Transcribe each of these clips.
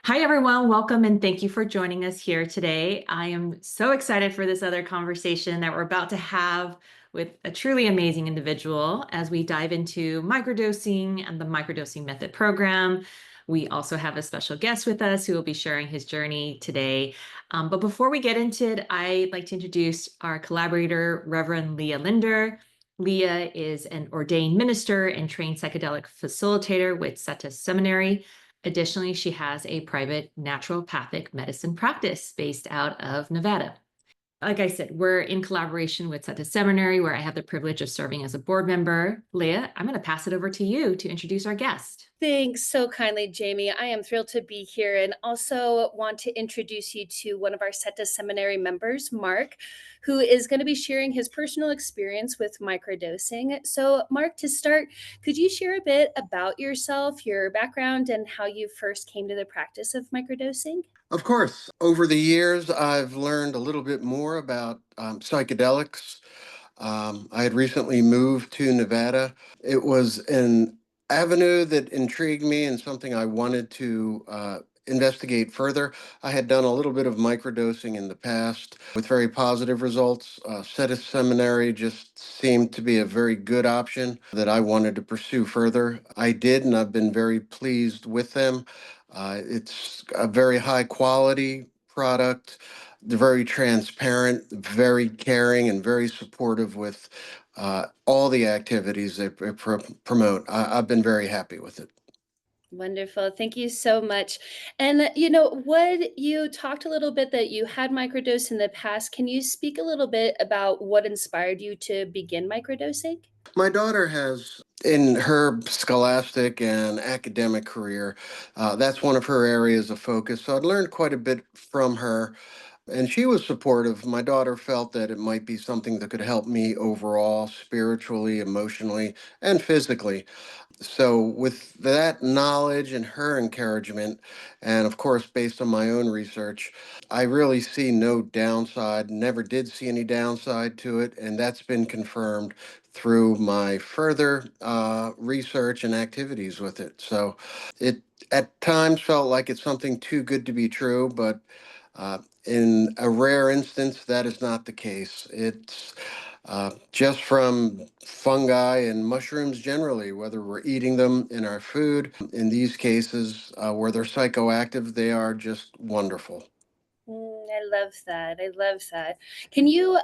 Hi, everyone. Welcome and thank you for joining us here today. I am so excited for this other conversation that we're about to have with a truly amazing individual as we dive into microdosing and the Microdosing Method program. We also have a special guest with us who will be sharing his journey today. But before we get into it, I'd like to introduce our collaborator, Reverend Leah Linder. Leah is an ordained minister and trained psychedelic facilitator with SETA Seminary. Additionally, she has a private naturopathic medicine practice based out of Nevada. Like I said, we're in collaboration with SETA Seminary, where I have the privilege of serving as a board member. Leah, I'm going to pass it over to you to introduce our guest. Thanks so kindly, Jamie. I am thrilled to be here and also want to introduce you to one of our SETA seminary members, Mark, who is going to be sharing his personal experience with microdosing. So, Mark, to start, could you share a bit about yourself, your background, and how you first came to the practice of microdosing? Of course, over the years, I've learned a little bit more about psychedelics. I had recently moved to Nevada. It was an avenue that intrigued me and something I wanted to investigate further. I had done a little bit of microdosing in the past with very positive results. SETA Seminary just seemed to be a very good option that I wanted to pursue further. I did, and I've been very pleased with them. It's a very high quality product. They're very transparent, very caring, and very supportive with all the activities they promote. I've been very happy with it. Wonderful. Thank you so much. And what you talked a little bit that you had microdose in the past. Can you speak a little bit about what inspired you to begin microdosing? My daughter has, in her scholastic and academic career, that's one of her areas of focus. So I'd learned quite a bit from her. And she was supportive. My daughter felt that it might be something that could help me overall, spiritually, emotionally, and physically. So, with that knowledge and her encouragement, and of course, based on my own research, I really see no downside, never did see any downside to it. And that's been confirmed through my further research and activities with it. So, it at times felt like it's something too good to be true, but in a rare instance, that is not the case. It's just from fungi and mushrooms generally, whether we're eating them in our food. In these cases, where they're psychoactive, they are just wonderful. I love that. I love that. Can you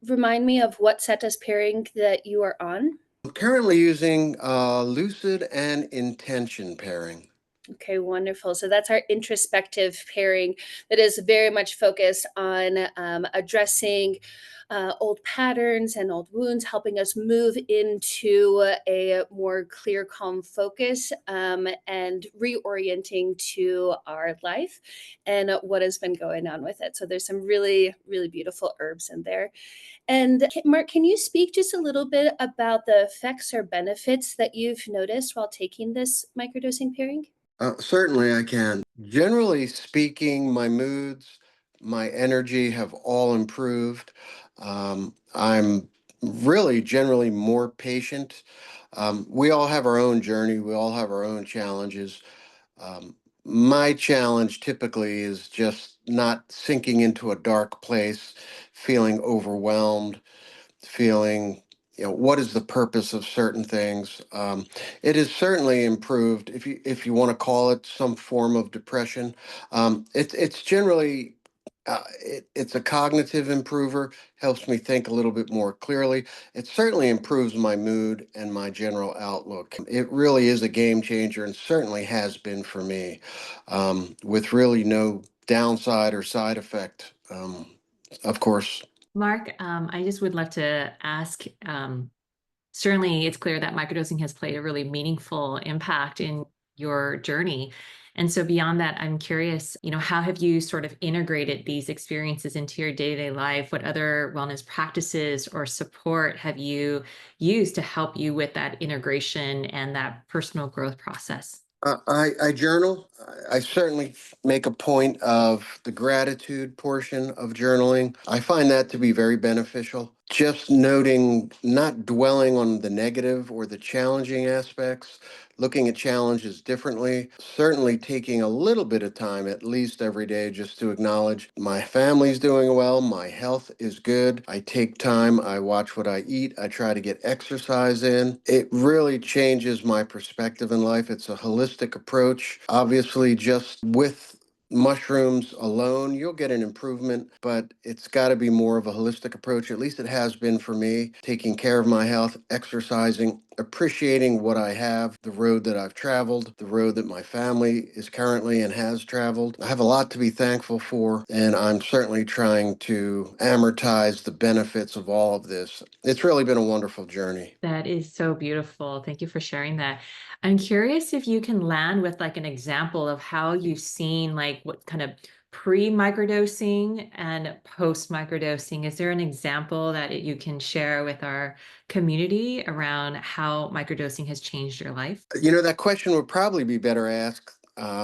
remind me of what setas pairing that you are on? I'm currently using lucid and intention pairing. Okay, wonderful. So that's our introspective pairing that is very much focused on addressing old patterns and old wounds, helping us move into a more clear, calm focus and reorienting to our life and what has been going on with it. So there's some really, really beautiful herbs in there. And Mark, can you speak just a little bit about the effects or benefits that you've noticed while taking this microdosing pairing? Certainly, I can. Generally speaking, my moods, my energy have all improved. I'm really generally more patient. We all have our own journey, we all have our own challenges. My challenge typically is just not sinking into a dark place, feeling overwhelmed, feeling, what is the purpose of certain things. It has certainly improved, if you want to call it some form of depression. It's generally it's a cognitive improver, helps me think a little bit more clearly. It certainly improves my mood and my general outlook. It really is a game changer and certainly has been for me, with really no downside or side effect, of course. Mark, I just would love to ask. Certainly, it's clear that microdosing has played a really meaningful impact in your journey. And so, beyond that, I'm curious, how have you sort of integrated these experiences into your day-to-day life? What other wellness practices or support have you used to help you with that integration and that personal growth process? I journal. I certainly make a point of the gratitude portion of journaling. I find that to be very beneficial. Just noting, not dwelling on the negative or the challenging aspects, looking at challenges differently, certainly taking a little bit of time, at least every day, just to acknowledge my family's doing well, my health is good. I take time, I watch what I eat, I try to get exercise in. It really changes my perspective in life. It's a holistic approach. Obviously, just with mushrooms alone, you'll get an improvement, but it's got to be more of a holistic approach. At least it has been for me, taking care of my health, exercising, appreciating what I have, the road that I've traveled, the road that my family is currently and has traveled. I have a lot to be thankful for, and I'm certainly trying to amortize the benefits of all of this. It's really been a wonderful journey. That is so beautiful. Thank you for sharing that. I'm curious if you can land with like an example of how you've seen like what kind of pre-microdosing and post-microdosing. Is there an example that you can share with our community around how microdosing has changed your life? That question would probably be better asked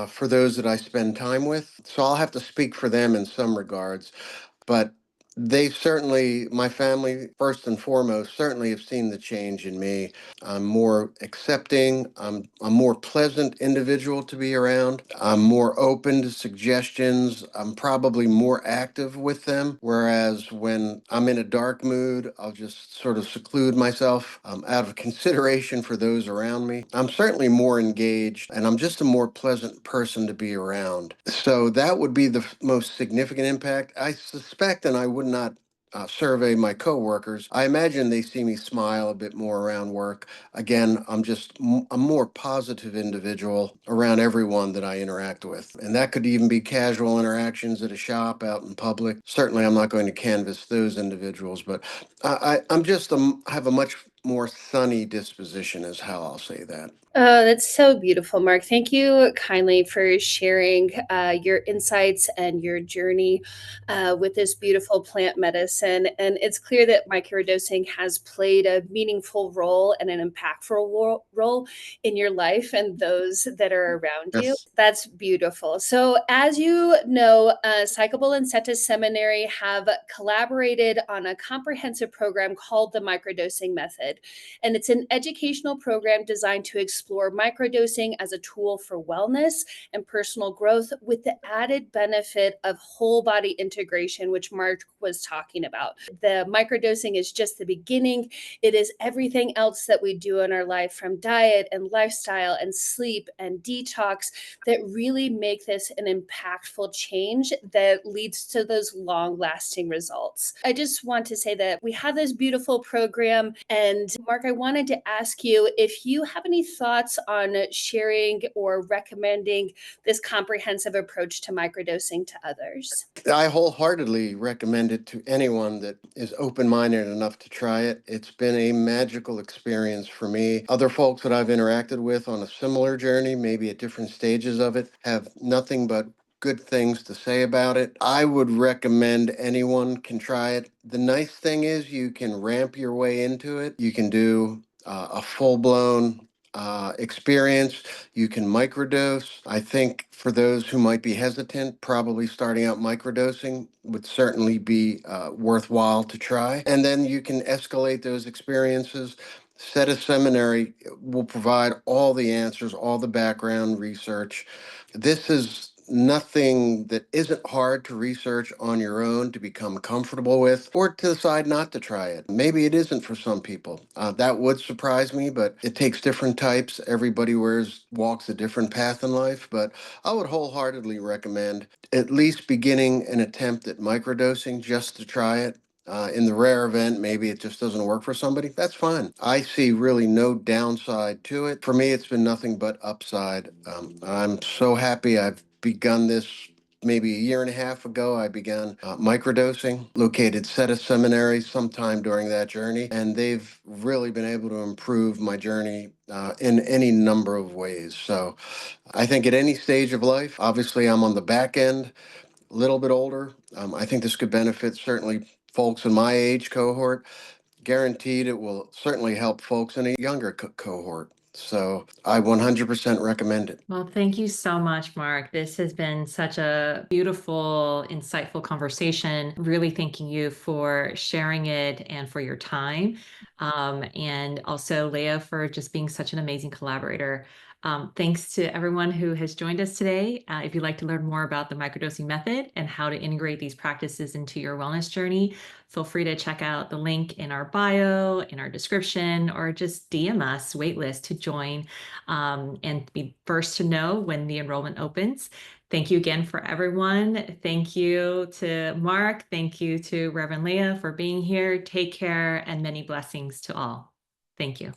for those that I spend time with. So I'll have to speak for them in some regards. But they certainly, my family, first and foremost, certainly have seen the change in me. I'm more accepting. I'm a more pleasant individual to be around. I'm more open to suggestions. I'm probably more active with them. Whereas when I'm in a dark mood, I'll just sort of seclude myself out of consideration for those around me. I'm certainly more engaged, and I'm just a more pleasant person to be around. So that would be the most significant impact. I suspect, and I would not survey my coworkers. I imagine they see me smile a bit more around work. Again, I'm just a more positive individual around everyone that I interact with. And that could even be casual interactions at a shop, out in public. Certainly, I'm not going to canvass those individuals, but I'm just have a much more sunny disposition, is how I'll say that. Oh, that's so beautiful, Mark. Thank you kindly for sharing your insights and your journey with this beautiful plant medicine. And it's clear that microdosing has played a meaningful role and an impactful role in your life and those that are around you. Yes. That's beautiful. So, as you know, Psychable and Seta Seminary have collaborated on a comprehensive program called the Microdosing Method. And it's an educational program designed to explore microdosing as a tool for wellness and personal growth with the added benefit of whole body integration, which Mark was talking about. The microdosing is just the beginning. It is everything else that we do in our life, from diet and lifestyle and sleep and detox, that really make this an impactful change that leads to those long lasting results. I just want to say that we have this beautiful program. And Mark, I wanted to ask you if you have any thoughts on sharing or recommending this comprehensive approach to microdosing to others. I wholeheartedly recommend it to anyone that is open minded enough to try it. It's been a magical experience for me. Other folks that I've interacted with on a similar journey, maybe at different stages of it, have nothing but good things to say about it. I would recommend anyone can try it. The nice thing is you can ramp your way into it. You can do a full blown experience. You can microdose. I think for those who might be hesitant, probably starting out microdosing would certainly be worthwhile to try. And then you can escalate those experiences. Set a seminary will provide all the answers, all the background research. This is nothing that isn't hard to research on your own, to become comfortable with, or to decide not to try it. Maybe it isn't for some people. That would surprise me, but it takes different types. Everybody walks a different path in life, but I would wholeheartedly recommend at least beginning an attempt at microdosing just to try it. In the rare event, maybe it just doesn't work for somebody, that's fine. I see really no downside to it. For me, it's been nothing but upside. I'm so happy I've begun this. Maybe a year and a half ago, I began microdosing, located Seta Seminary sometime during that journey, and they've really been able to improve my journey in any number of ways. So I think at any stage of life, obviously I'm on the back end, a little bit older. I think this could benefit certainly folks in my age cohort. Guaranteed it will certainly help folks in a younger cohort. So I 100% recommend it. Well, thank you so much, Mark. This has been such a beautiful, insightful conversation. Really thanking you for sharing it and for your time. And also Leah for just being such an amazing collaborator. Thanks to everyone who has joined us today. If you'd like to learn more about the microdosing method and how to integrate these practices into your wellness journey, feel free to check out the link in our bio, in our description, or just DM us, waitlist to join and be first to know when the enrollment opens. Thank you again for everyone. Thank you to Mark. Thank you to Reverend Leah for being here. Take care and many blessings to all. Thank you.